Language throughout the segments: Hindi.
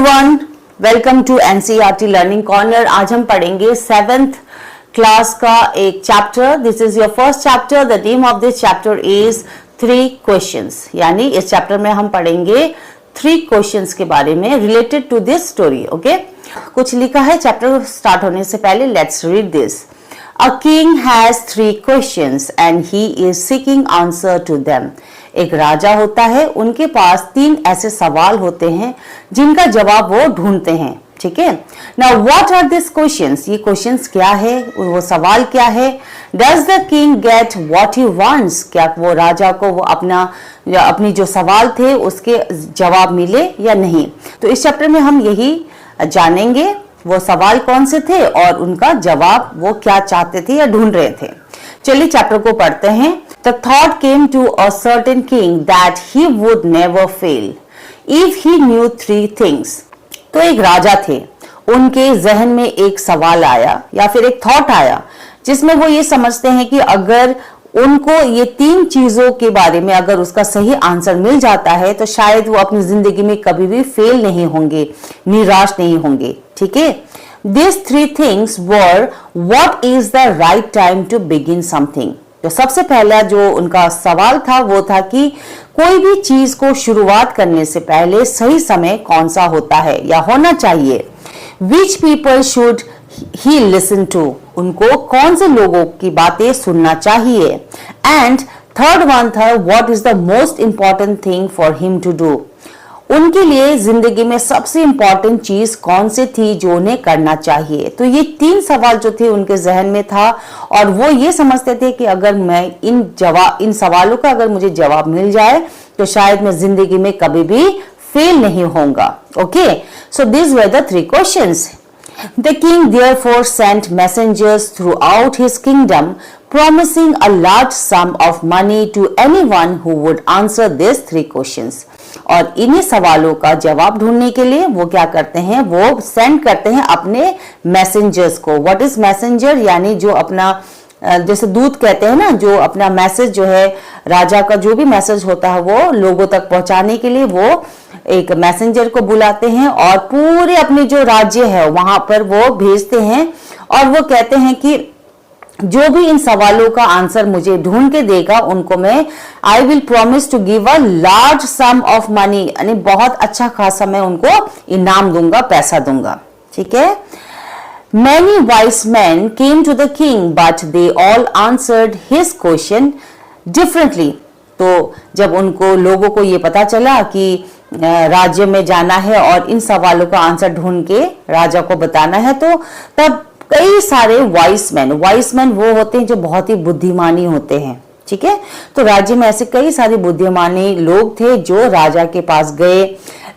Everyone, welcome to NCERT learning corner. आज हम पढ़ेंगे 7th क्लास का एक chapter. This is your first chapter. The name of this chapter is 3 questions. यानी इस चैप्टर में हम पढ़ेंगे 3 क्वेश्चंस के बारे में related to this story. Okay, कुछ लिखा है चैप्टर स्टार्ट होने से पहले। Let's read this. A king has 3 questions and he is seeking answer to them. एक राजा होता है, उनके पास 3 ऐसे सवाल होते हैं जिनका जवाब वो ढूंढते हैं। ठीक है। Now what are these questions? ये questions क्या है, वो सवाल क्या है? Does the king get what he wants? क्या वो राजा को वो अपनी जो सवाल थे उसके जवाब मिले या नहीं? तो इस चैप्टर में हम यही जानेंगे, वो सवाल कौन से थे और उनका जवाब वो क्या चाहते थे या ढूंढ रहे थे। चलिए चैप्टर को पढ़ते हैं। The thought came to a certain king that he would never fail if he knew 3 things. तो एक राजा थे, उनके जहन में एक सवाल आया या फिर एक थॉट आया जिसमें वो ये समझते हैं कि अगर उनको ये 3 चीजों के बारे में अगर उसका सही आंसर मिल जाता है तो शायद वो अपनी जिंदगी में कभी भी फेल नहीं होंगे, निराश नहीं होंगे। ठीक है। These 3 things were what is the right time to begin something. तो सबसे पहला जो उनका सवाल था वो था कि कोई भी चीज को शुरुआत करने से पहले सही समय कौन सा होता है या होना चाहिए। Which people should he listen to? उनको कौन से लोगों की बातें सुनना चाहिए। एंड थर्ड वन था what is the most important thing for him to do? उनके लिए जिंदगी में सबसे इंपॉर्टेंट चीज कौन सी थी जो उन्हें करना चाहिए। तो ये 3 सवाल जो थे उनके जहन में था और वो ये समझते थे कि अगर मैं इन सवालों का अगर मुझे जवाब मिल जाए तो शायद मैं जिंदगी में कभी भी फेल नहीं होऊंगा। Okay, so this were the 3 questions. The king therefore sent messengers throughout his kingdom, promising a large sum of money to anyone who would answer these 3 questions. और इन्हीं सवालों का जवाब ढूंढने के लिए वो क्या करते हैं, वो सेंड करते हैं अपने मैसेंजर्स को। What is messenger? यानी जो अपना जैसे दूत कहते हैं ना, जो अपना मैसेज जो है राजा का जो भी मैसेज होता है वो लोगों तक पहुंचाने के लिए वो एक मैसेंजर को बुलाते हैं और पूरे अपने जो राज्य है वहां पर वो भेजते हैं और वो कहते हैं कि जो भी इन सवालों का आंसर मुझे ढूंढ के देगा उनको मैं I will promise to give a large sum of money, यानी बहुत अच्छा खासा मैं उनको इनाम दूंगा, पैसा दूंगा। ठीक है। Many wise men came to the king, but they all answered his question differently. तो जब उनको लोगों को ये पता चला कि राज्य में जाना है और इन सवालों का आंसर ढूंढ के राजा को बताना है, तो तब कई सारे वाइस मैन वो होते हैं जो बहुत ही बुद्धिमानी होते हैं। ठीक है। तो राज्य में ऐसे कई सारे बुद्धिमानी लोग थे जो राजा के पास गए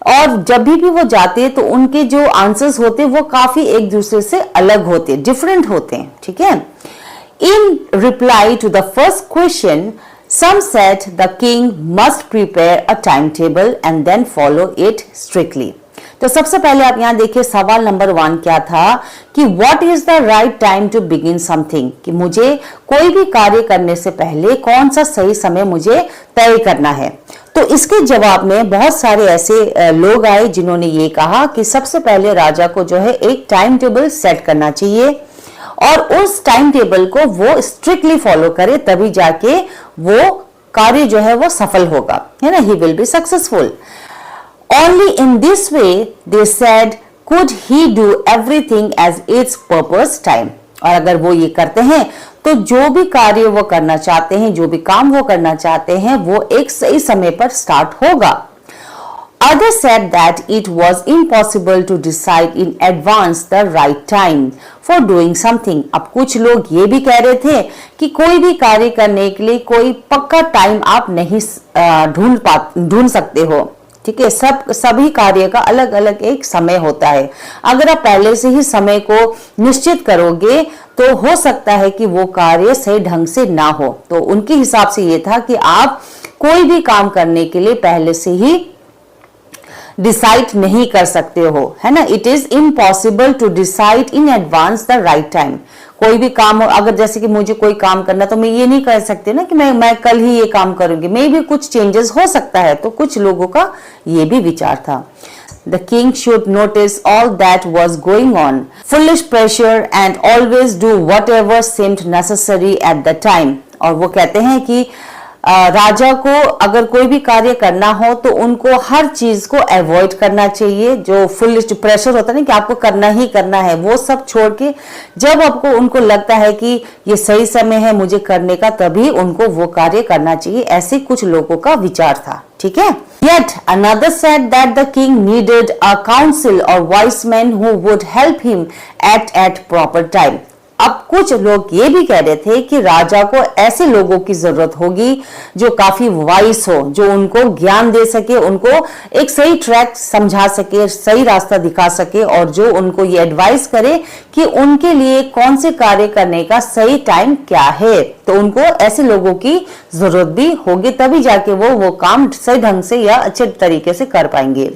और जब भी वो जाते तो उनके जो आंसर्स होते वो काफी एक दूसरे से अलग होते, डिफरेंट होते हैं। ठीक है। In reply to the first question some said the king must prepare a timetable and then follow it strictly. तो सबसे पहले आप यहाँ देखिए सवाल नंबर 1 क्या था कि what is the right time to begin something, कि मुझे कोई भी कार्य करने से पहले कौन सा सही समय मुझे तय करना है। तो इसके जवाब में बहुत सारे ऐसे लोग आए जिन्होंने ये कहा कि सबसे पहले राजा को जो है एक टाइम टेबल सेट करना चाहिए और उस टाइम टेबल को वो स्ट्रिक्टली फॉलो करे, तभी जाके वो कार्य जो है वो सफल होगा, है ना, he will be successful. Only in this way, they said, could he do everything as its purpose time. और अगर वो ये करते हैं तो जो भी कार्य वो करना चाहते हैं, जो भी काम वो करना चाहते हैं, वो एक सही समय पर स्टार्ट होगा। Others said that it was impossible to decide in advance the right time for doing something. अब कुछ लोग ये भी कह रहे थे कि कोई भी कार्य करने के लिए कोई पक्का टाइम आप नहीं ढूंढ सकते हो। ठीक है। सभी कार्य का अलग अलग एक समय होता है। अगर आप पहले से ही समय को निश्चित करोगे तो हो सकता है कि वो कार्य सही ढंग से ना हो। तो उनके हिसाब से ये था कि आप कोई भी काम करने के लिए पहले से ही डिसाइड नहीं कर सकते हो, है ना। It is impossible to decide in advance the right time. कोई भी काम, अगर जैसे कि मुझे कोई काम करना तो मैं ये नहीं कर सकती ना कि मैं कल ही ये काम करूंगी, मे भी कुछ चेंजेस हो सकता है। तो कुछ लोगों का ये भी विचार था। The king should notice all that was going on. Foolish pressure and always do whatever seemed necessary at the time. और वो कहते हैं कि राजा को अगर कोई भी कार्य करना हो तो उनको हर चीज को अवॉइड करना चाहिए। जो फुलिश प्रेशर होता है ना कि आपको करना ही करना है, वो सब छोड़ के जब आपको उनको लगता है कि ये सही समय है मुझे करने का, तभी उनको वो कार्य करना चाहिए। ऐसे कुछ लोगों का विचार था, ठीक है। Yet another said that the king needed a council or wise men who would help him act at proper time. अब कुछ लोग ये भी कह रहे थे कि राजा को ऐसे लोगों की जरूरत होगी जो काफी वाइस हो, जो उनको ज्ञान दे सके, उनको एक सही ट्रैक समझा सके, सही रास्ता दिखा सके, और जो उनको ये एडवाइस करे कि उनके लिए कौन से कार्य करने का सही टाइम क्या है। तो उनको ऐसे लोगों की जरूरत भी होगी, तभी जाके वो काम सही ढंग से या अच्छे तरीके से कर पाएंगे।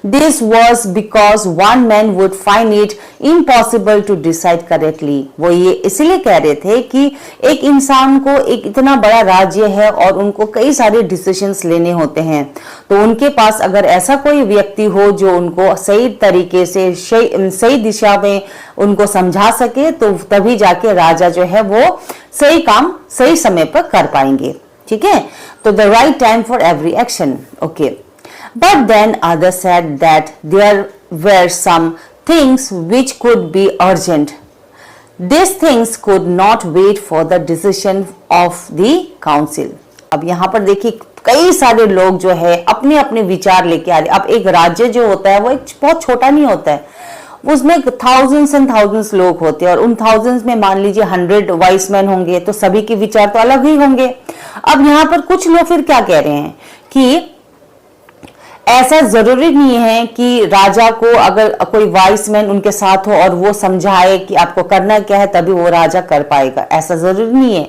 This was because one man would find it impossible to decide correctly. वो ये इसलिए कह रहे थे कि एक इंसान को एक इतना बड़ा राज्य है और उनको कई सारे डिसीजंस लेने होते हैं, तो उनके पास अगर ऐसा कोई व्यक्ति हो जो उनको सही तरीके से सही दिशा में उनको समझा सके, तो तभी जाके राजा जो है वो सही काम सही समय पर कर पाएंगे, ठीक है। तो the right time for every action, okay. But then others said that there were some things which could be urgent. These things could not wait for the decision of the council. अब यहाँ पर देखिए कई सारे लोग जो है अपने अपने विचार लेके आ रहे। अब एक राज्य जो होता है वो एक बहुत छोटा नहीं होता है, उसमें थाउजेंड्स एंड थाउजेंड्स लोग होते हैं, और उन थाउजेंड्स में मान लीजिए 100 वाइस मैन होंगे, तो सभी के विचार तो अलग ही होंगे। अब यहाँ पर कुछ लोग फिर क्या कह रहे हैं कि ऐसा जरूरी नहीं है कि राजा को अगर कोई वाइस मैन उनके साथ हो और वो समझाए कि आपको करना क्या है तभी वो राजा कर पाएगा, ऐसा जरूरी नहीं है।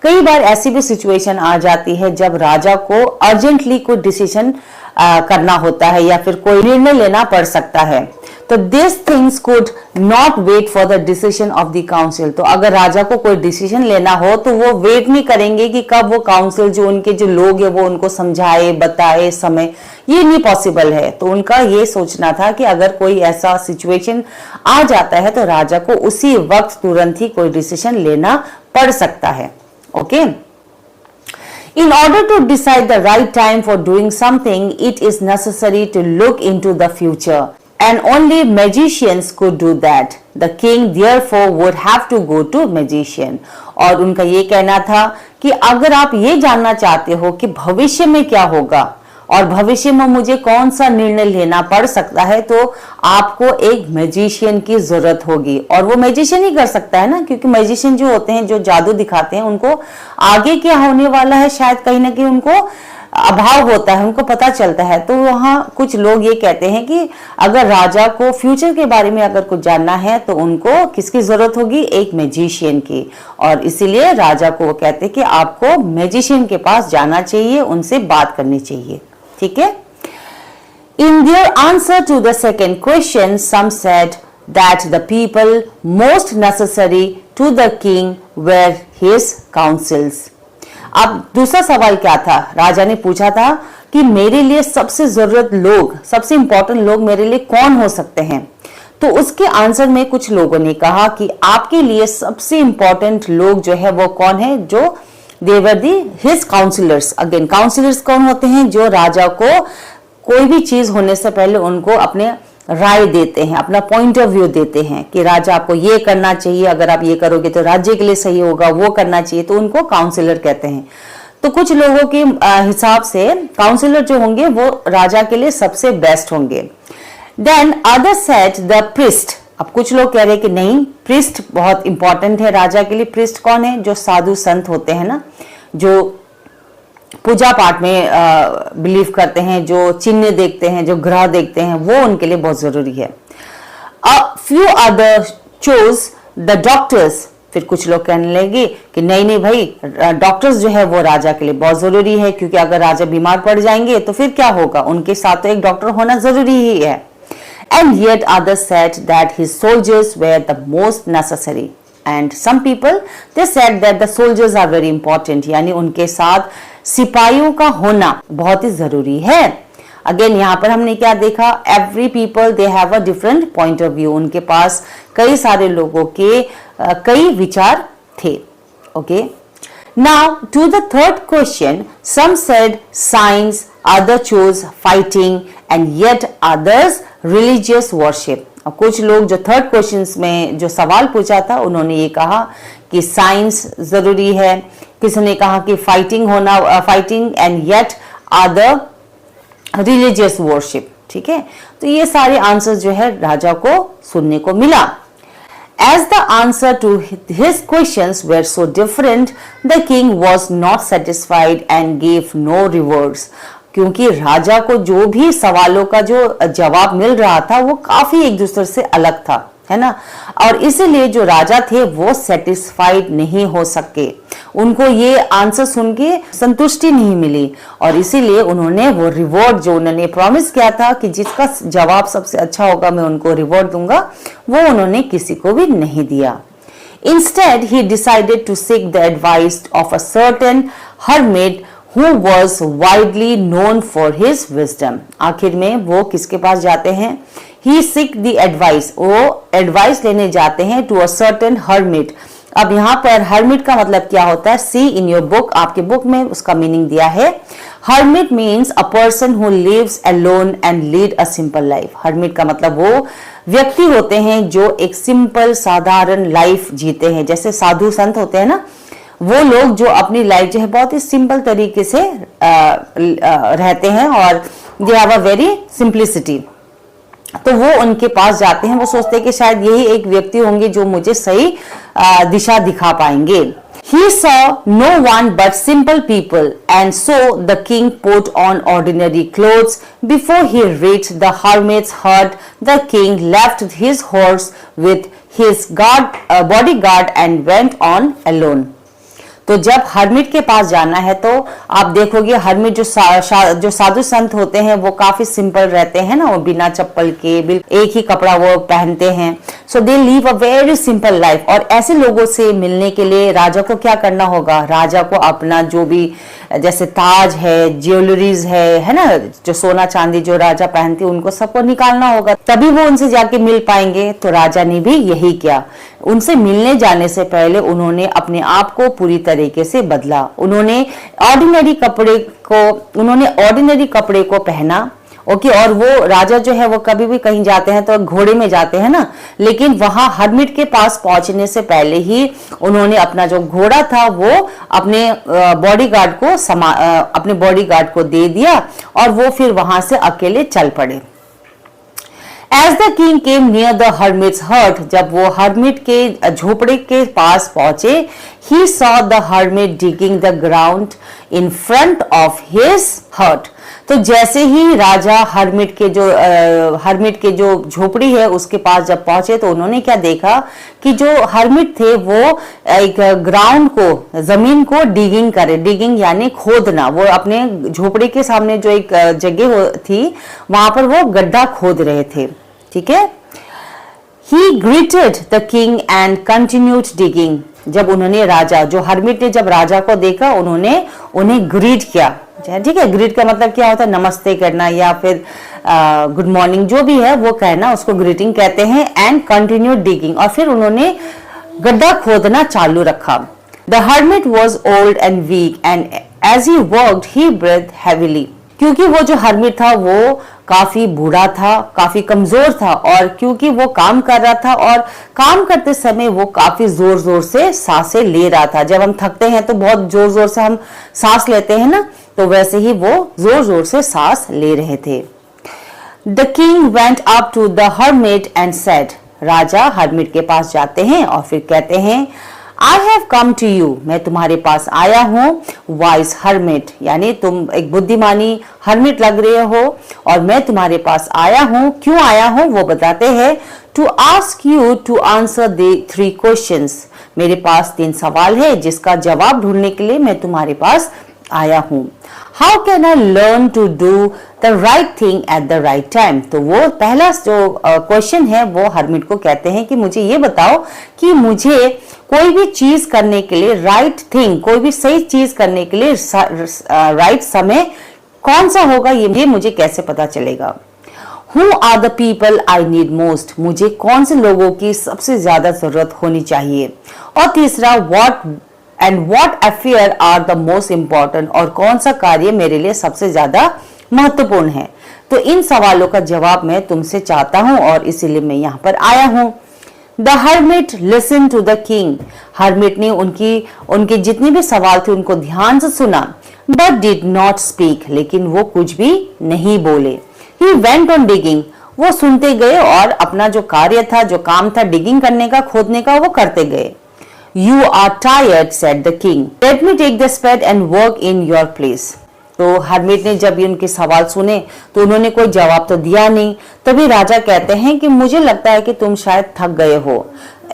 कई बार ऐसी भी सिचुएशन आ जाती है जब राजा को अर्जेंटली कोई डिसीजन करना होता है या फिर कोई निर्णय लेना पड़ सकता है। तो this things could not wait for the decision of the council. तो अगर राजा को कोई डिसीजन लेना हो तो वो वेट नहीं करेंगे कि कब वो काउंसिल जो उनके जो लोग है वो उनको समझाए बताए समय, ये नहीं पॉसिबल है। तो उनका ये सोचना था कि अगर कोई ऐसा सिचुएशन आ जाता है तो राजा को उसी वक्त तुरंत ही कोई डिसीजन लेना पड़ सकता है, okay. In order to decide the right time for doing something, it is necessary to look into the future, and only magicians could do that. The king therefore would have to go to magician. और उनका ये कहना था कि अगर आप ये जानना चाहते हो कि भविष्य में क्या होगा और भविष्य में मुझे कौन सा निर्णय लेना पड़ सकता है, तो आपको एक मैजिशियन की जरूरत होगी। और वो मैजिशियन ही कर सकता है ना, क्योंकि मैजिशियन जो होते हैं जो जादू दिखाते हैं उनको आगे क्या होने वाला है शायद कहीं ना कहीं उनको अभाव होता है, उनको पता चलता है। तो वहाँ कुछ लोग ये कहते हैं कि अगर राजा को फ्यूचर के बारे में अगर कुछ जानना है तो उनको किसकी जरूरत होगी, एक मैजिशियन की। और इसीलिए राजा को वो कहते हैं कि आपको मैजिशियन के पास जाना चाहिए, उनसे बात करनी चाहिए, ठीक है। In their answer to the second question, some said that the people most necessary to the king were his councils. अब दूसरा सवाल क्या था, राजा ने पूछा था कि मेरे लिए सबसे जरूरत लोग, सबसे इंपॉर्टेंट लोग मेरे लिए कौन हो सकते हैं। तो उसके आंसर में कुछ लोगों ने कहा कि आपके लिए सबसे इंपॉर्टेंट लोग जो है वो कौन है, जो they were his counselors. Again councillors कौन होते हैं, जो राजा को कोई भी चीज होने से पहले उनको अपने राय देते हैं, अपना पॉइंट ऑफ व्यू देते हैं कि राजा आपको ये करना चाहिए, अगर आप ये करोगे तो राज्य के लिए सही होगा, वो करना चाहिए, तो उनको काउंसिलर कहते हैं। तो कुछ लोगों के हिसाब से काउंसिलर जो होंगे वो राजा के लिए सबसे बेस्ट होंगे। Then other said the priest. अब कुछ लोग कह रहे हैं कि नहीं, प्रिस्ट बहुत इंपॉर्टेंट है राजा के लिए। प्रिस्ट कौन है, जो साधु संत होते हैं ना, जो पूजा पाठ में बिलीव करते हैं, जो चिन्ह देखते हैं, जो ग्रह देखते हैं, वो उनके लिए बहुत जरूरी है। A few other chose the doctors. फिर कुछ लोग कहने लगे कि नहीं भाई, डॉक्टर्स जो है वो राजा के लिए बहुत जरूरी है, क्योंकि अगर राजा बीमार पड़ जाएंगे तो फिर क्या होगा, उनके साथ तो एक डॉक्टर होना जरूरी ही है। And yet others said that his soldiers were the most necessary. And some people they said that the soldiers are very important. यानी उनके साथ सिपाहियों का होना बहुत ही जरूरी है। अगेन यहाँ पर हमने क्या देखा, every people they have a different point of view, उनके पास कई सारे लोगों के कई विचार थे. Okay, now to the third question, some said science, other chose fighting and yet others religious worship. कुछ लोग जो थर्ड क्वेश्चन में जो सवाल पूछा था उन्होंने ये कहा कि साइंस जरूरी है, किसी ने कहा कि fighting and yet other religious worship. ठीक है, तो ये सारे आंसर जो है राजा को सुनने को मिला. As the answer to his questions were so different, the king was not satisfied and gave no rewards. क्योंकि राजा को जो भी सवालों का जो जवाब मिल रहा था वो काफी एक दूसरे से अलग था, है ना, और इसीलिए जो राजा थे वो सेटिस्फाइड नहीं हो सके, उनको ये आंसर सुन के संतुष्टि नहीं मिली और इसीलिए उन्होंने वो रिवॉर्ड जो उन्होंने प्रॉमिस किया था कि जिसका जवाब सबसे अच्छा होगा मैं उनको रिवॉर्ड दूंगा, वो उन्होंने किसी को भी नहीं दिया. Instead, he decided to seek the advice of a certain hermit who was widely known for his wisdom. आखिर में वो किसके पास जाते हैं? He seek the advice, वो एडवाइस लेने जाते हैं to a certain hermit. अब यहाँ पर hermit का मतलब क्या होता है? See in your book, आपके बुक में उसका मीनिंग दिया है. Hermit means a person who lives alone and lead a simple life. Hermit का मतलब वो व्यक्ति होते हैं जो एक सिंपल साधारण लाइफ जीते हैं. जैसे साधु संत होते हैं ना, वो लोग जो अपनी लाइफ जो है बहुत ही सिंपल तरीके से रहते हैं और दे हैव अ वेरी सिंप्लिसिटी. तो वो उनके पास जाते हैं, वो सोचते हैं कि शायद यही एक व्यक्ति होंगे जो मुझे सही दिशा दिखा पाएंगे. He saw no one but simple people, and so the king put on ordinary clothes. Before he reached the hermit's hut, the king left his horse with his bodyguard and went on alone. तो जब हर्मिट के पास जाना है तो आप देखोगे हर्मिट जो साधु संत होते हैं वो काफी सिंपल रहते हैं ना, वो बिना चप्पल के एक ही कपड़ा वो पहनते हैं. So they live a very simple life. और ऐसे लोगों से मिलने के लिए राजा को क्या करना होगा? राजा को अपना जो भी जैसे ताज है, ज्वेलरीज है ना, जो सोना चांदी जो राजा पहनते उनको सबको निकालना होगा, तभी वो उनसे जाके मिल पाएंगे. तो राजा ने भी यही किया. उनसे मिलने जाने से पहले उन्होंने अपने आप को पूरी तरीके से बदला. उन्होंने ऑर्डिनरी कपड़े को पहना. ओके, और वो राजा जो है वो कभी भी कहीं जाते हैं तो घोड़े में जाते हैं ना, लेकिन वहां हर्मिट के पास पहुंचने से पहले ही उन्होंने अपना जो घोड़ा था वो अपने बॉडीगार्ड को दे दिया और वो फिर वहां से अकेले चल पड़े. As the king came near the hermit's hut, जब वो हर्मिट के झोपड़े के पास पहुंचे, he saw the hermit digging the ground in front of his hut. तो जैसे ही राजा हर्मिट के जो झोपड़ी है उसके पास जब पहुंचे तो उन्होंने क्या देखा कि जो हर्मिट थे वो एक ग्राउंड को, जमीन को डिगिंग यानी खोदना. वो अपने झोपड़ी के सामने जो एक जगह थी वहां पर वो गड्ढा खोद रहे थे. ठीक है. He greeted the king and continued digging. जब उन्होंने जो हर्मिट ने जब राजा को देखा उन्हें ग्रीट किया. ठीक है, ग्रीट का मतलब क्या होता है? नमस्ते करना या फिर गुड मॉर्निंग जो भी है वो कहना, उसको ग्रीटिंग कहते हैं. एंड कंटिन्यू डिगिंग, और फिर उन्होंने गड्ढा खोदना चालू रखा. The hermit was old and weak and as he worked he breath heavily. क्योंकि वो जो हर्मिट था वो काफी बूढ़ा था, काफी कमजोर था, और क्योंकि वो काम कर रहा था और काम करते समय वो काफी जोर जोर से सांसें ले रहा था. जब हम थकते हैं तो बहुत जोर जोर से हम सांस लेते हैं ना, तो वैसे ही वो जोर जोर से सांस ले रहे थे. The king went up to the hermit and said. राजा हर्मिट के पास जाते हैं और फिर कहते हैं, I have come to you, मैं तुम्हारे पास आया हूँ. वाइज हर्मिट, यानी तुम एक बुद्धिमानी हर्मिट लग रहे हो और मैं तुम्हारे पास आया हूँ. क्यों आया हूँ वो बताते हैं. To ask you to answer the 3 questions. मेरे पास 3 सवाल है जिसका जवाब ढूंढने के लिए मैं तुम्हारे पास आया हूँ. How can I learn to do the right thing at the right time. तो वो पहला जो क्वेश्चन है वो हर्मिट को कहते हैं कि मुझे ये बताओ कि मुझे कोई भी चीज करने के लिए राइट थिंग, कोई भी सही चीज करने के लिए राइट समय कौन सा होगा ये मुझे कैसे पता चलेगा? Who are the people I need most? मुझे कौन से लोगों की सबसे ज्यादा जरूरत होनी चाहिए? और तीसरा, what affair are the most important? और कौन सा कार्य मेरे लिए सबसे ज्यादा महत्वपूर्ण है? तो इन सवालों का जवाब मैं तुमसे चाहता हूं और इसीलिए मैं यहाँ पर आया हूं। The hermit listened to the king. Hermit ने उनके जितने भी सवाल थे उनको ध्यान से सुना, but did not speak. लेकिन वो कुछ भी नहीं बोले। He went on digging. वो सुनते गए और अपना जो कार्य था, जो काम था डिगिंग करने का, खोदने का, वो करते गए। You are tired, said the king. Let me take the spade and work in your place. तो हर्मिट ने जब उनके सवाल सुने तो उन्होंने कोई जवाब तो दिया नहीं। तभी राजा कहते हैं कि मुझे लगता है कि तुम शायद थक गए हो,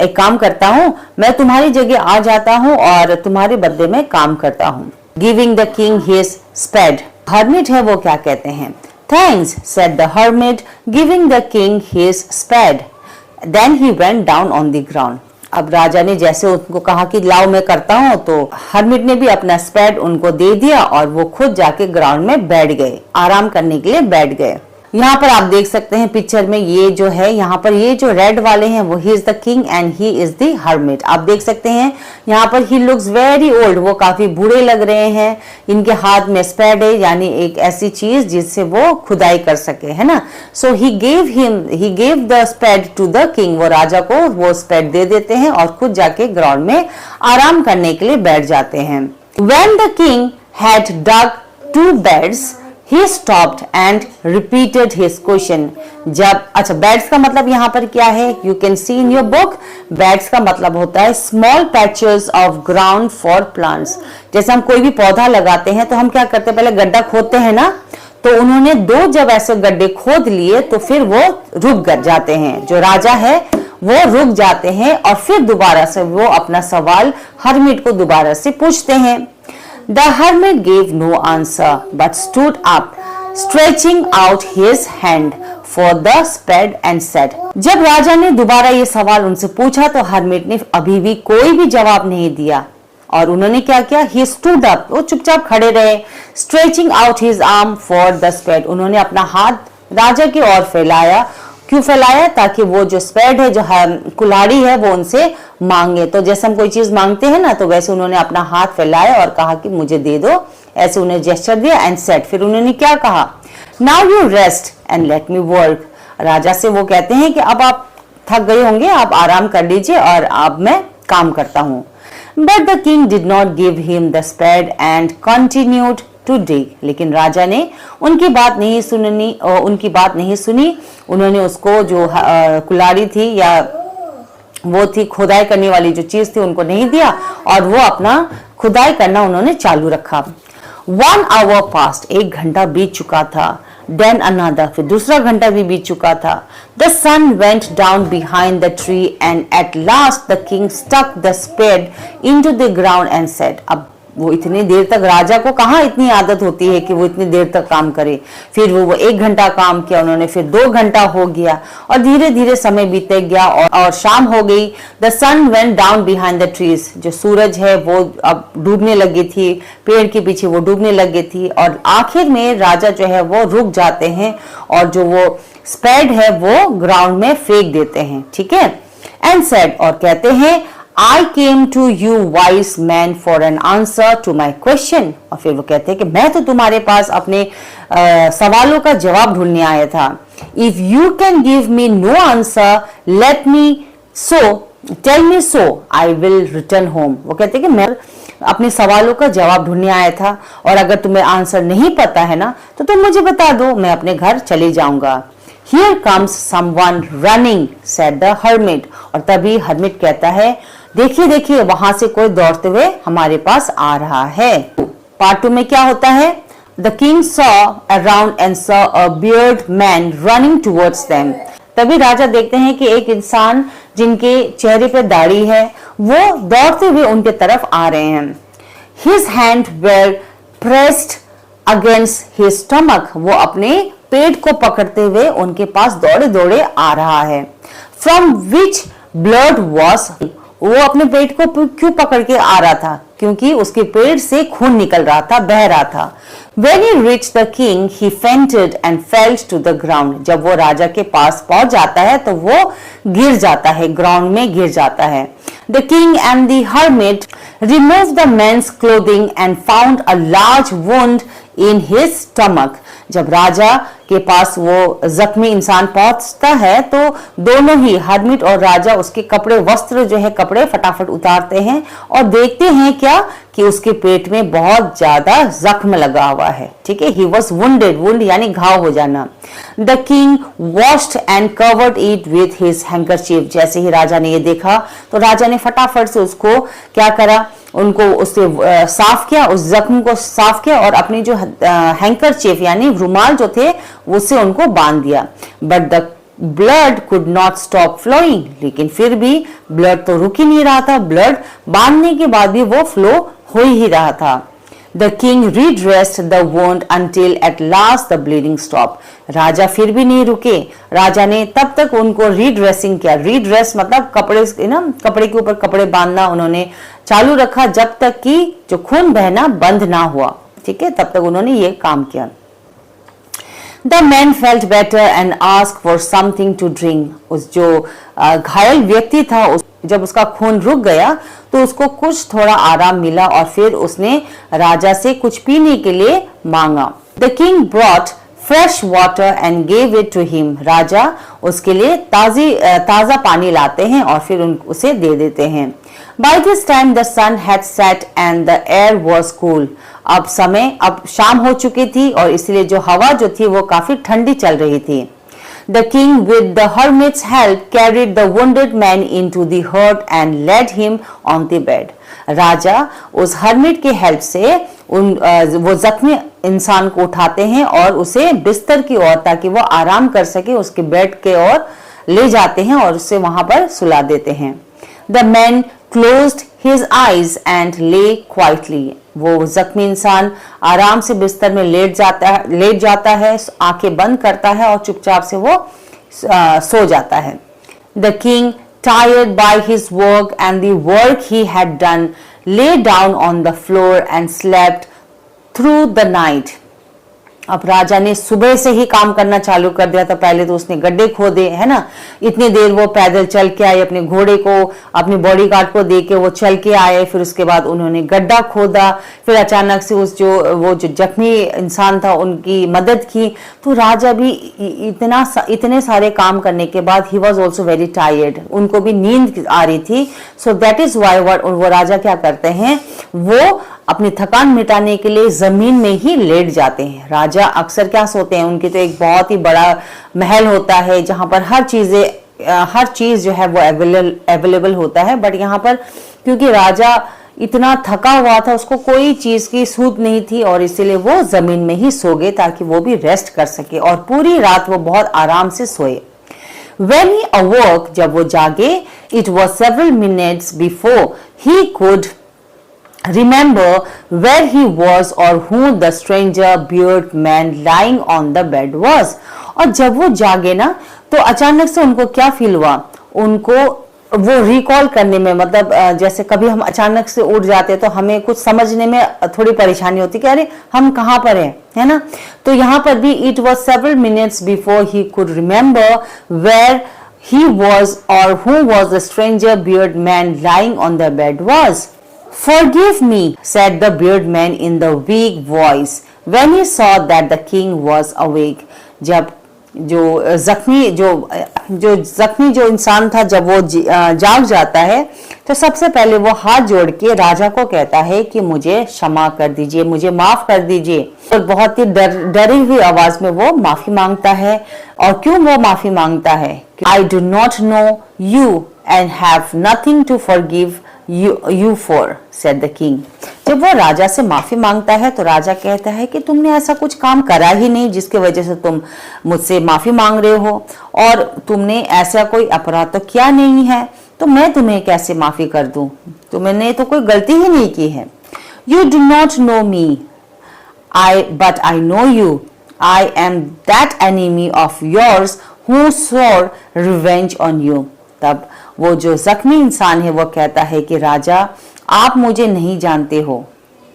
एक काम करता हूँ, मैं तुम्हारी जगह आ जाता हूँ और तुम्हारे बदले में काम करता हूँ। Giving the king his spade. Hermit है वो क्या कहते हैं? Thanks, said the hermit, giving the king his spade. Then he went down on the ground. अब राजा ने जैसे उनको कहा कि लाओ मैं करता हूँ, तो हर्मिट ने भी अपना स्पेड उनको दे दिया और वो खुद जाके ग्राउंड में बैठ गए, आराम करने के लिए बैठ गए। यहाँ पर आप देख सकते हैं पिक्चर में, ये जो है यहाँ पर ये जो रेड वाले हैं वो he is the king and he is the hermit. आप देख सकते हैं यहाँ पर ही लुक्स वेरी ओल्ड, वो काफी बूढ़े लग रहे हैं। इनके हाथ में स्पेड है, यानी एक ऐसी चीज जिससे वो खुदाई कर सके, है ना। So he gave the spade to the king. वो राजा को वो स्पेड दे देते हैं और खुद जाके ग्राउंड में आराम करने के लिए बैठ जाते हैं। When the king had dug 2 beds, He stopped and repeated his question. अच्छा, beds का मतलब यहाँ पर क्या है? You can see in your book, beds का मतलब होता है small patches of ground for plants. जैसे हम कोई भी पौधा लगाते हैं तो हम क्या करते हैं, पहले गड्ढा खोदते हैं ना। तो उन्होंने 2 जब ऐसे गड्ढे खोद लिए तो फिर वो रुक जाते हैं, जो राजा है वो रुक जाते हैं और फिर दोबारा से वो अपना सवाल हर्मिट को दोबारा से पूछते हैं। The hermit gave no answer but stood up, stretching out his hand for the spade and said. जब राजा ने दोबारा ये सवाल उनसे पूछा तो हर्मिट ने अभी भी कोई भी जवाब नहीं दिया और उन्होंने क्या किया? He stood up, वो चुपचाप खड़े रहे। Stretching out his arm for the spade, उन्होंने अपना हाथ राजा की ओर फैलाया। क्यों फैलाया? ताकि वो जो स्पेड है, जो कुल्हाड़ी है, वो उनसे मांगे। तो जैसे हम कोई चीज मांगते हैं ना, तो वैसे उन्होंने अपना हाथ फैलाया और कहा कि मुझे दे दो, ऐसे उन्हें जेस्चर दिया एंड सेड। फिर उन्होंने क्या कहा? Now you rest and let me work. राजा से वो कहते हैं कि अब आप थक गए होंगे, आप आराम कर लीजिए और अब मैं काम करता हूँ। But the king did not give him the spade and continued to dig. लेकिन राजा ने उनकी बात नहीं सुनी। उन्होंने उसको जो कुल्हाड़ी थी या वो थी खुदाई करने वाली जो चीज थी उनको नहीं दिया और वो अपना खुदाई करना उन्होंने चालू रखा। 1 hour passed, 1 घंटा बीत चुका था। Then another, फिर दूसरा घंटा भी बीत चुका था। The sun went down behind the tree and at last the king stuck the spade into the ground and said. अब वो इतनी देर तक, राजा को कहाँ इतनी आदत होती है कि वो इतनी देर तक काम करे। फिर वो 1 घंटा काम किया उन्होंने, फिर 2 घंटा हो गया और धीरे धीरे समय बीते गया और शाम हो गई। The sun went down behind the trees, जो सूरज है वो अब डूबने लगी थी, पेड़ के पीछे वो डूबने लगी थी और आखिर में राजा जो है वो रुक जाते हैं और जो वो स्पेड है वो ग्राउंड में फेंक देते हैं, ठीक है। एंड सेड, और कहते हैं, I came to you wise man for an answer to my question. और फिर वो कहते हैं कि मैं तो तुम्हारे पास अपने सवालों का जवाब ढूंढने आया था। If you can give me no answer, let me so tell me so I will return home. वो कहते हैं कि मैं अपने सवालों का जवाब ढूंढने आया था और अगर तुम्हें आंसर नहीं पता है ना तो तुम मुझे बता दो, मैं अपने घर चले जाऊंगा। Here comes someone running, said the hermit. और तभी हर्मिट कहता है, देखिए देखिए वहां से कोई दौड़ते हुए हमारे पास आ रहा है। पार्ट 2 में क्या होता है? The king saw around and saw a bearded man running towards them. तभी राजा देखते हैं कि एक इंसान जिनके चेहरे पे दाढ़ी है वो दौड़ते हुए उनके तरफ आ रहे हैं। His hand were pressed against his stomach. वो अपने पेट को पकड़ते हुए उनके पास दौड़े दौड़े आ रहा है। From which blood was, वो अपने पेट को क्यों पकड़ के आ रहा था? क्योंकि उसके पेट से खून निकल रहा था, बह रहा था। When he reached the king, he fainted and fell to the ground. जब वो राजा के पास पहुंच जाता है तो वो गिर जाता है, ग्राउंड में गिर जाता है। The king and the hermit removed the man's clothing and found a large wound in his stomach. जब राजा के पास वो जख्मी इंसान पहुंचता है तो दोनों ही हर्मिट और राजा उसके कपड़े, वस्त्र जो है कपड़े फटाफट उतारते हैं और देखते हैं क्या कि उसके पेट में बहुत ज्यादा जख्म लगा हुआ है। ठीक है, ही वॉज वुंडेड, वुंड यानी घाव हो जाना। The king washed and covered it with his handkerchief. जैसे ही राजा ने ये देखा तो राजा ने फटाफट से उसको क्या करा, उनको उससे साफ किया, उस जख्म को साफ किया और अपनी जो हैंकरचीफ यानी रुमाल जो थे उससे उनको बांध दिया। But the blood could not stop flowing, लेकिन फिर भी ब्लड तो रुक ही नहीं रहा था, ब्लड बांधने के बाद भी वो फ्लो हो ही रहा था। The king redressed the wound until at last the bleeding stopped. राजा फिर भी नहीं रुके, राजा ने तब तक उनको रीड्रेसिंग किया। रीड्रेस मतलब कपड़े ना, कपड़े के ऊपर कपड़े बांधना उन्होंने चालू रखा जब तक कि जो खून बहना बंद ना हुआ। ठीक है, तब तक उन्होंने ये काम किया। The man felt better and asked for something to drink. उस जो घायल व्यक्ति था जब उसका खून रुक गया तो उसको कुछ थोड़ा आराम मिला और फिर उसने राजा से कुछ पीने के लिए मांगा। The king brought fresh water and gave it to him. राजा उसके लिए ताजा पानी लाते हैं और फिर उसे दे देते हैं। By this time the sun had set and the air was cool. अब शाम हो चुकी थी और इसलिए जो हवा जो थी वो काफी ठंडी चल रही थी। The king with the hermit's help carried the wounded man into the hut and led him on the bed. राजा उस हर्मिट के हेल्प से वो जख्मी इंसान को उठाते हैं और उसे बिस्तर की ओर, ताकि वो आराम कर सके, उसके बेड के ओर ले जाते हैं और उसे वहां पर सुला देते हैं। The man closed his eyes and lay quietly. वो जख्मी इंसान आराम से बिस्तर में लेट जाता है, आंखें बंद करता है और चुपचाप से वो सो जाता है। The king, tired by his work and the work he had done, lay down on the floor and slept through the night. अब राजा ने सुबह से ही काम करना चालू कर दिया था। पहले तो उसने गड्ढे खोदे, है ना, इतनी देर वो पैदल चल के आए, अपने घोड़े को, अपने बॉडीगार्ड को दे के वो चल के आए, फिर उसके बाद उन्होंने गड्ढा खोदा, फिर अचानक से वो जो जख्मी इंसान था उनकी मदद की। तो राजा भी इतने सारे काम करने के बाद he was also very tired, उनको भी नींद आ रही थी। सो दैट इज वाई वो राजा क्या करते हैं, वो अपनी थकान मिटाने के लिए जमीन में ही लेट जाते हैं। राजा अक्सर क्या सोते हैं, उनकी तो एक बहुत ही बड़ा महल होता है जहां पर हर चीज जो है वो अवेलेबल होता है। बट यहाँ पर क्योंकि राजा इतना थका हुआ था, उसको कोई चीज की सूझ नहीं थी और इसीलिए वो जमीन में ही सो गए ताकि वो भी रेस्ट कर सके और पूरी रात वो बहुत आराम से सोए। When he awoke, जब वो जागे, it was several minutes before he could remember where he was or who the stranger bearded man lying on the bed was. और जब वो जागे ना तो अचानक से उनको क्या फील हुआ, उनको वो रिकॉल करने में, मतलब जैसे कभी हम अचानक से उठ जाते हैं तो हमें कुछ समझने में थोड़ी परेशानी होती है कि अरे हम कहाँ पर हैं, है ना। तो यहाँ पर भी it was several minutes before he could remember where he was or who was the stranger bearded man lying on the bed was. Forgive me, said the bearded man in the weak voice when he saw that the king was awake. जब जो जख्मी जो इंसान था जब वो जाग जाता है तो सबसे पहले वो हाथ जोड़ के राजा को कहता है कि मुझे क्षमा कर दीजिए, मुझे माफ कर दीजिए। और बहुत ही डरी हुई आवाज में वो माफी मांगता है। और क्यों वो माफी मांगता है? I do not know you and have nothing to forgive you for, said the king. जब वो राजा से माफी मांगता है तो राजा कहता है कि तुमने ऐसा कुछ काम करा ही नहीं जिसके वजह से तुम मुझसे माफी मांग रहे हो, और तुमने ऐसा कोई अपराध तो किया नहीं है, तो मैं तुम्हें कैसे माफी कर दूं? तुमने तो कोई गलती ही नहीं की है। You do not know me, but I know you. I am that enemy of yours who swore revenge on you. तब वो जो जख्मी इंसान है वो कहता है कि राजा, आप मुझे नहीं जानते हो,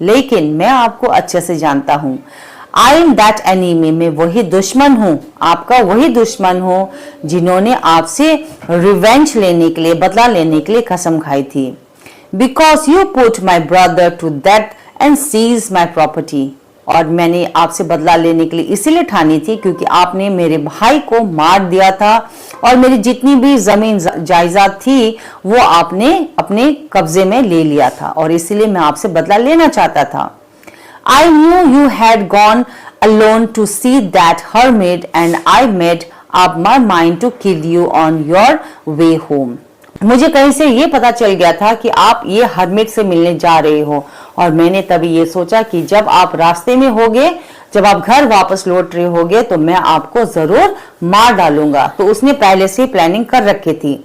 लेकिन मैं आपको अच्छे से जानता हूँ। आई एम दैट एनिमी, मैं वही दुश्मन हूँ, आपका वही दुश्मन हूँ जिन्होंने आपसे रिवेंज लेने के लिए, बदला लेने के लिए कसम खाई थी। Because you put my brother to that and seize my property, और मैंने आपसे बदला लेने के लिए इसीलिए ठानी थी क्योंकि आपने मेरे भाई को मार दिया था और मेरी जितनी भी जमीन जायदाद थी वो आपने अपने कब्जे में ले लिया था, और इसीलिए मैं आपसे बदला लेना चाहता था। I knew you had gone alone to see that hermit and I made up my mind to kill you on your way home. मुझे कहीं से ये पता चल गया था कि आप ये हर्मिट से मिलने जा रहे हो, और मैंने तभी ये सोचा कि जब आप रास्ते में होगे, जब आप घर वापस लौट रहे होगे तो मैं आपको जरूर मार डालूंगा। तो उसने पहले से प्लानिंग कर रखी थी।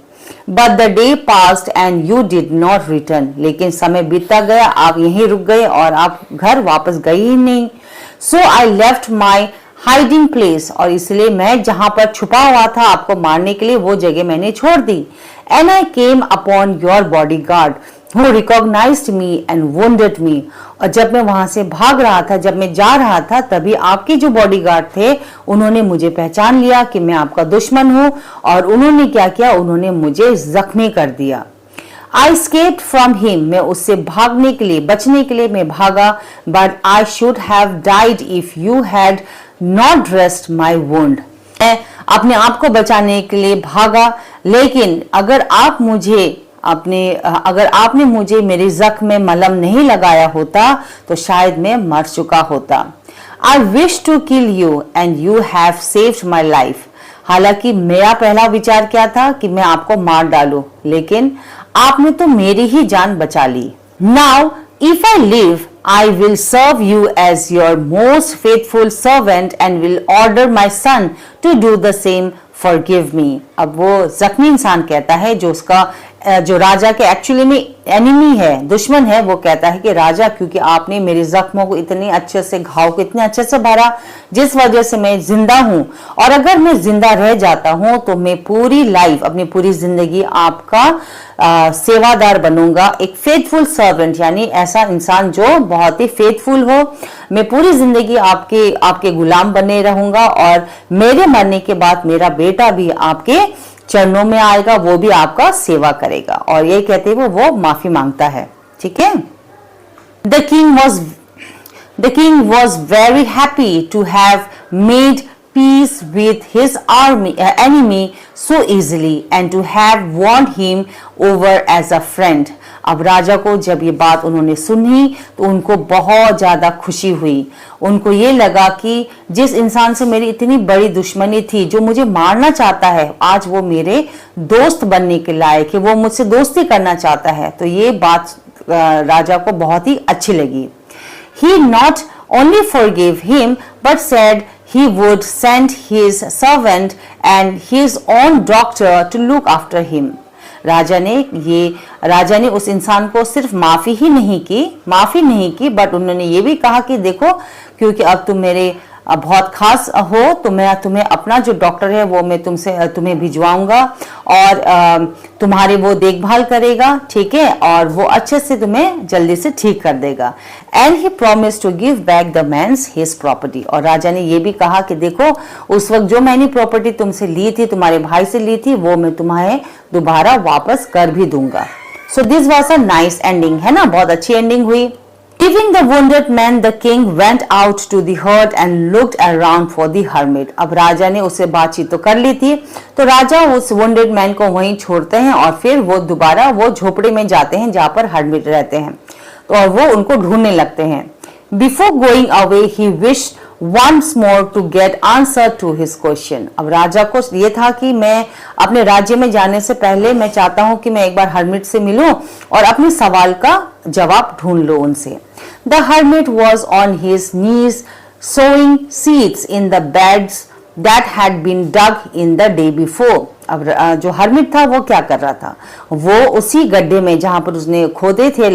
But the day passed and you did not return. लेकिन समय बीतता गया, आप यहीं रुक गए और आप घर वापस गए ही नहीं। So I left my hiding place, और इसलिए मैं जहां पर छुपा हुआ था आपको मारने के लिए वो जगह मैंने छोड़ दी। And I came upon your bodyguard who recognized me and wounded me. और जब मैं वहां से भाग रहा था, जब मैं जा रहा था, तभी आपके जो बॉडीगार्ड थे उन्होंने मुझे पहचान लिया कि मैं आपका दुश्मन हूं, और उन्होंने क्या किया, उन्होंने मुझे जख्मी कर दिया। I escaped from him, मैं उससे भागने के लिए, बचने के लिए मैं भागा। But I should have died if you had not dressed my wound. मैं अपने आप को बचाने के लिए भागा, लेकिन अगर आपने मुझे मेरे जख्म में मलहम नहीं लगाया होता तो शायद मैं मर चुका होता। I wish to kill you and you have saved my life. हालांकि मेरा पहला विचार क्या था कि मैं आपको मार डालूं, लेकिन आपने तो मेरी ही जान बचा ली। Now, if I live, I will serve you as your most faithful servant and will order my son to do the same. Forgive me. अब वो जख्मी इंसान कहता है, जो राजा के एक्चुअली में एनिमी है, दुश्मन है, वो कहता है कि राजा, क्योंकि आपने मेरे जख्मों को इतने अच्छे से, घाव को इतने अच्छे से भरा, जिस वजह से मैं जिंदा हूं, और अगर मैं जिंदा रह जाता हूं तो मैं पूरी लाइफ, अपनी पूरी जिंदगी आपका सेवादार बनूंगा, एक फेथफुल सर्वेंट, यानी ऐसा इंसान जो बहुत ही फेथफुल हो। मैं पूरी जिंदगी आपके गुलाम बने रहूंगा, और मेरे मरने के बाद मेरा बेटा भी आपके चरणों में आएगा, वो भी आपका सेवा करेगा। और ये कहते हुए वो माफी मांगता है। ठीक है। The king was very happy to have made peace with his enemy so easily and to have won him over as a friend. अब राजा को जब ये बात उन्होंने सुनी तो उनको बहुत ज्यादा खुशी हुई। उनको ये लगा कि जिस इंसान से मेरी इतनी बड़ी दुश्मनी थी, जो मुझे मारना चाहता है, आज वो मेरे दोस्त बनने के लायक है, वो मुझसे दोस्ती करना चाहता है। तो ये बात राजा को बहुत ही अच्छी लगी। He not only forgave him but said he would send his servant and his own doctor to look after him. राजा ने उस इंसान को सिर्फ माफी नहीं की, बट उन्होंने ये भी कहा कि देखो, क्योंकि अब तुम मेरे बहुत खास हो तो मैं तुम्हें अपना जो डॉक्टर है वो मैं तुम्हें भिजवाऊंगा, और तुम्हारी वो देखभाल करेगा, ठीक है, और वो अच्छे से तुम्हें जल्दी से ठीक कर देगा। And he promise to give back the man's his property. और राजा ने ये भी कहा कि देखो, उस वक्त जो मैंने प्रॉपर्टी तुमसे ली थी, तुम्हारे भाई से ली थी, वो मैं तुम्हें दोबारा वापस कर भी दूंगा। So this was a nice ending, है ना, बहुत अच्छी एंडिंग हुई। Leaving the wounded man, the king went out to the hut and looked around for the hermit. अब राजा ने उससे बातचीत तो कर ली थी, तो राजा उस wounded man को वहीं छोड़ते हैं और फिर वो दोबारा वो झोपड़ी में जाते हैं जहाँ पर hermit रहते हैं, तो और वो उनको ढूंढने लगते हैं। Before going away, he wished once more to get answer to his question. अब राजा को ये था कि मैं अपने राज्य में जाने से पहले मैं चाहता हूं कि मैं एक बार हर्मिट से मिलूं और अपने सवाल का जवाब ढूंढ लूं उनसे। The hermit was on his knees sowing seeds in the beds that had been dug in the day before. अब जो हर्मिट था वो क्या कर रहा था, वो उसी गड्ढे में जहां पर उसने खोदे थे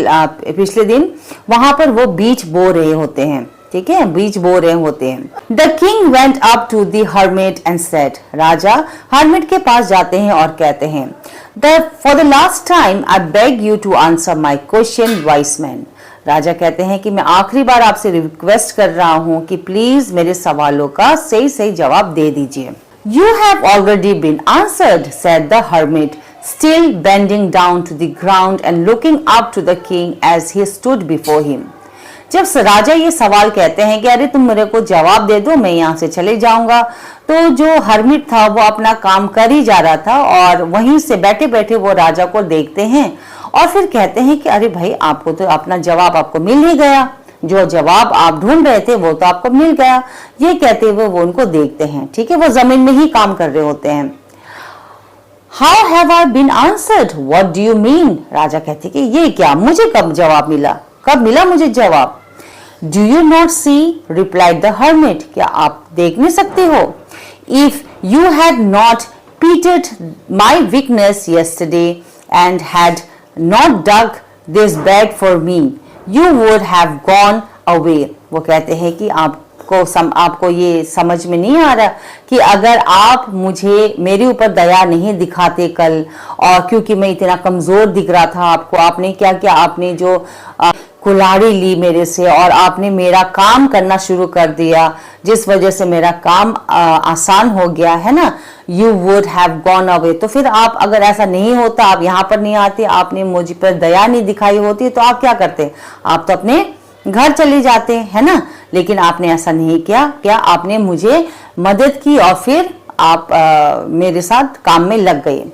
पिछले दिन, वहां पर वो बीज बो रहे होते हैं, ठीक है, बीज बो रहे होते हैं। The king went up to the hermit and said, राजा हर्मिट के पास जाते हैं और कहते हैं, For the last time, I beg you to answer my question, wise man. राजा कहते हैं कि मैं आखिरी बार आपसे रिक्वेस्ट कर रहा हूं कि प्लीज मेरे सवालों का सही सही जवाब दे दीजिए. You have already been answered, said the hermit, still bending down to the ground and looking up to the king as he stood before him. जब राजा ये सवाल कहते हैं कि अरे तुम मेरे को जवाब दे दो, मैं यहाँ से चले जाऊंगा, तो जो हर्मिट था वो अपना काम कर ही जा रहा था और वहीं से बैठे बैठे वो राजा को देखते हैं और फिर कहते हैं कि अरे भाई आपको तो अपना जवाब आपको मिल ही गया, जो जवाब आप ढूंढ रहे थे वो तो आपको मिल गया. ये कहते हुए वो उनको देखते हैं. ठीक है, वो जमीन में ही काम कर रहे होते हैं. How have I been answered? What do you mean? राजा कहते कि ये क्या, मुझे कब जवाब मिला, कब मिला मुझे जवाब. Do you not see? replied the hermit. क्या आप देख नहीं सकते हो? If you had not pitied my weakness yesterday and had not dug this bed for me, you would have gone away. वो कहते हैं कि आपको ये समझ में नहीं आ रहा कि अगर आप मुझे मेरे ऊपर दया नहीं दिखाते कल, और क्योंकि मैं इतना कमजोर दिख रहा था आपको, आपने क्या किया, आपने जो कुल्हाड़ी ली मेरे से और आपने मेरा काम करना शुरू कर दिया, जिस वजह से मेरा काम आसान हो गया है ना. You would have gone away. तो फिर आप, अगर ऐसा नहीं होता, आप यहाँ पर नहीं आते, आपने मुझ पर दया नहीं दिखाई होती, तो आप क्या करते, आप तो अपने घर चले जाते है ना. लेकिन आपने ऐसा नहीं किया. क्या आपने मुझे मदद की और फिर आप मेरे साथ काम में लग गए.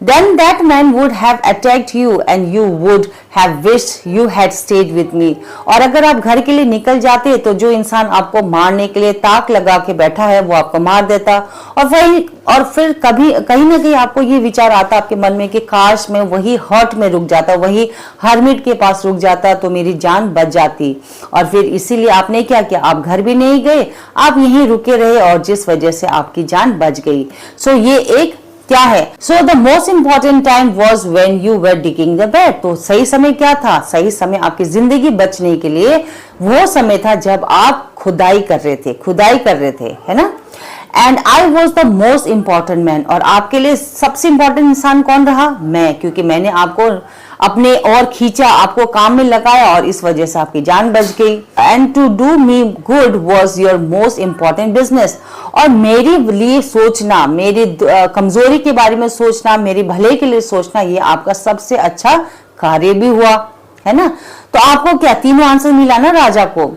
Then that man would have attacked you and you would have wished you had stayed with me. और अगर आप घर के लिए निकल जाते तो जो इंसान आपको मारने के लिए ताक लगा के बैठा है वो आपको मार देता, और फिर कभी कहीं ना कहीं आपको ये विचार आता आपके मन में कि काश मैं वही हर्ट में रुक जाता, वही हर्मिट के पास रुक जाता तो मेरी जान बच जाती. और फिर इसीलिए आपने क्या किया, आप घर भी नहीं गए, आप यहीं रुके रहे और जिस वजह से आपकी जान बच गई. सो ये एक क्या है. So the most important time was when you were digging the bed. तो सही समय क्या था, सही समय आपकी जिंदगी बचने के लिए वो समय था जब आप खुदाई कर रहे थे, है ना. And I was the most important man. और आपके लिए सबसे इंपॉर्टेंट इंसान कौन रहा, मैं, क्योंकि मैंने आपको अपने और खींचा, आपको काम में लगाया और इस वजह से आपकी जान बच गई. And to do me good was your most important business. और मेरे लिए सोचना, मेरी कमजोरी के बारे में सोचना, मेरे भले के लिए सोचना, ये आपका सबसे अच्छा कार्य भी हुआ, है ना. तो आपको क्या तीनों आंसर मिला ना राजा को.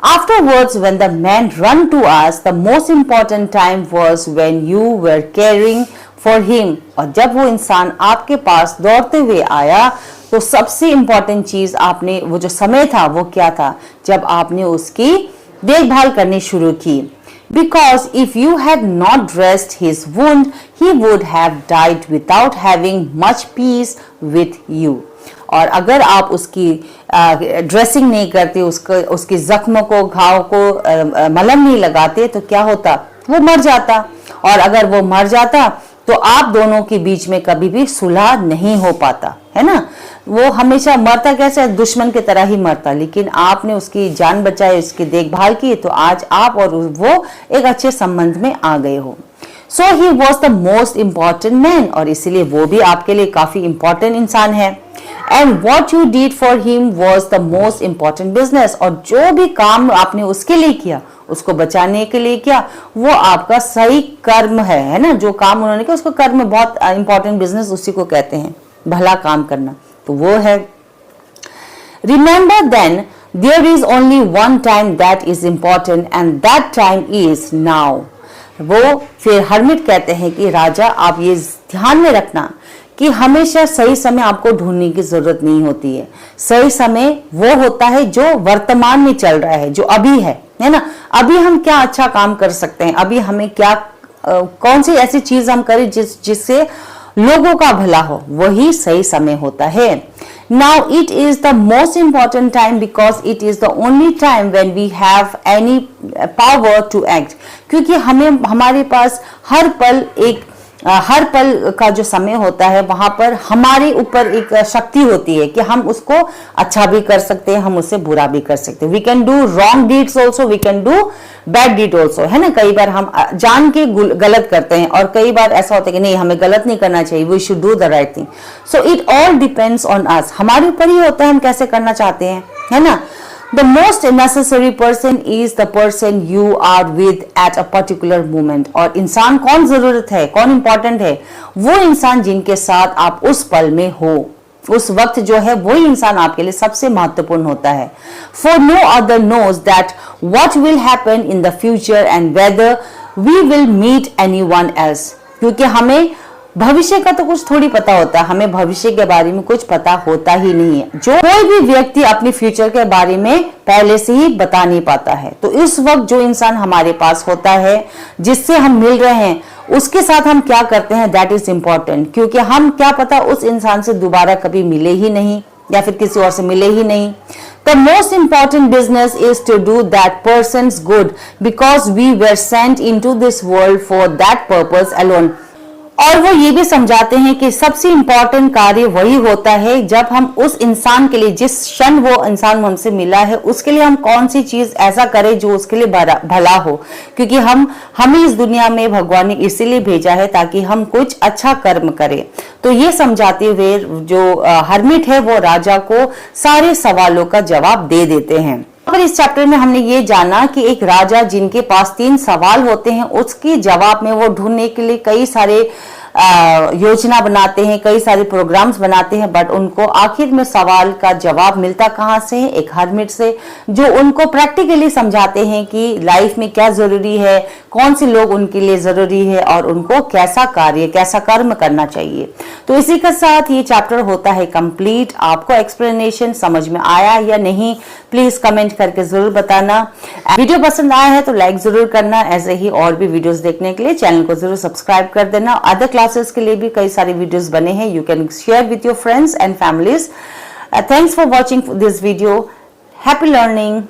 Afterwards, when the man ran to us, the most important time was when you were caring for him. और जब वो इंसान आपके पास दौड़ते हुए आया तो सबसे इंपॉर्टेंट चीज आपने, वो जो समय था वो क्या था, जब आपने उसकी देखभाल करनी शुरू की. Because if you had not dressed his wound, he would have died without having much peace with you. और अगर आप उसकी ड्रेसिंग नहीं करते, उसके जख्म को, घाव को मलहम नहीं लगाते तो क्या होता, वो मर जाता. और अगर वो मर जाता तो आप दोनों के बीच में कभी भी सुलह नहीं हो पाता, है ना. वो हमेशा मरता कैसे, दुश्मन की तरह ही मरता. लेकिन आपने उसकी जान बचाई, उसकी देखभाल की, तो आज आप और वो एक अच्छे संबंध में आ गए हो. So he was the most important man. और इसीलिए वो भी आपके लिए काफी इंपॉर्टेंट इंसान है. And what you did for him was the most important business. और जो भी काम आपने उसके लिए किया, उसको बचाने के लिए किया, वो आपका सही कर्म है ना. जो काम उन्होंने किया उसको कर्म, बहुत इंपॉर्टेंट बिजनेस उसी को कहते हैं, भला काम करना, तो वो है. Remember then there is only one time that is important and that time is now. वो फिर हर्मिट कहते हैं कि राजा आप ये ध्यान में रखना कि हमेशा सही समय आपको ढूंढने की जरूरत नहीं होती है. सही समय वो होता है जो वर्तमान में चल रहा है, जो अभी है ना. अभी हम क्या अच्छा काम कर सकते हैं, अभी हमें क्या कौन सी ऐसी चीज हम करें जिससे लोगों का भला हो, वही सही समय होता है. Now it is the most important time because it is the only time when we have any power to act. क्योंकि हमारे पास हर पल एक हर पल का जो समय होता है वहां पर हमारे ऊपर एक शक्ति होती है कि हम उसको अच्छा भी कर सकते हैं, हम उससे बुरा भी कर सकते हैं। We can do wrong deeds also, we can do bad deed also, है ना। कई बार हम जान के गलत करते हैं और कई बार ऐसा होता है कि नहीं, हमें गलत नहीं करना चाहिए, we should do the right thing. So it all depends on us, हमारे ऊपर ही होता है हम कैसे करना चाहते हैं, है ना। The most necessary person is the person you are with at a particular moment. और इंसान कौन जरूरत है, कौन इंपॉर्टेंट है, वो इंसान जिनके साथ आप उस पल में हो, उस वक्त जो है वही इंसान आपके लिए सबसे महत्वपूर्ण होता है। For no other knows that what will happen in the future and whether we will meet anyone else. क्योंकि हमें भविष्य का तो कुछ थोड़ी पता होता है, हमें भविष्य के बारे में कुछ पता होता ही नहीं है। जो कोई भी व्यक्ति अपने फ्यूचर के बारे में पहले से ही बता नहीं पाता है। तो इस वक्त जो इंसान हमारे पास होता है, जिससे हम मिल रहे हैं, उसके साथ हम क्या करते हैं, दैट इज इंपॉर्टेंट। क्योंकि हम क्या पता उस इंसान से दोबारा कभी मिले ही नहीं या फिर किसी और से मिले ही नहीं। The most important business is to do that person's good because we were sent into this world for that purpose alone. और वो ये भी समझाते हैं कि सबसे इंपॉर्टेंट कार्य वही होता है जब हम उस इंसान के लिए, जिस क्षण वो इंसान हमसे मिला है, उसके लिए हम कौन सी चीज ऐसा करें जो उसके लिए भला हो। क्योंकि हमें इस दुनिया में भगवान ने इसीलिए भेजा है ताकि हम कुछ अच्छा कर्म करें। तो ये समझाते हुए जो हर्मिट है वो राजा को सारे सवालों का जवाब दे देते हैं। और इस चैप्टर में हमने ये जाना कि एक राजा जिनके पास 3 सवाल होते हैं, उसके जवाब में वो ढूंढने के लिए कई सारे योजना बनाते हैं, कई सारे प्रोग्राम्स बनाते हैं, बट उनको आखिर में सवाल का जवाब मिलता कहाँ से है, एक हर्मिट से, जो उनको प्रैक्टिकली समझाते हैं कि लाइफ में क्या जरूरी है, कौन से लोग उनके लिए जरूरी है और उनको कैसा कार्य, कैसा कर्म करना चाहिए। तो इसी के साथ ये चैप्टर होता है कंप्लीट। आपको एक्सप्लेनेशन समझ में आया या नहीं, प्लीज कमेंट करके जरूर बताना। वीडियो पसंद आया है तो लाइक जरूर करना। ऐसे ही और भी वीडियोस देखने के लिए चैनल को जरूर सब्सक्राइब कर देना। अदर क्लासेस के लिए भी कई सारे वीडियोस बने हैं, you can share with your friends and families. Thanks for watching this video. Happy learning.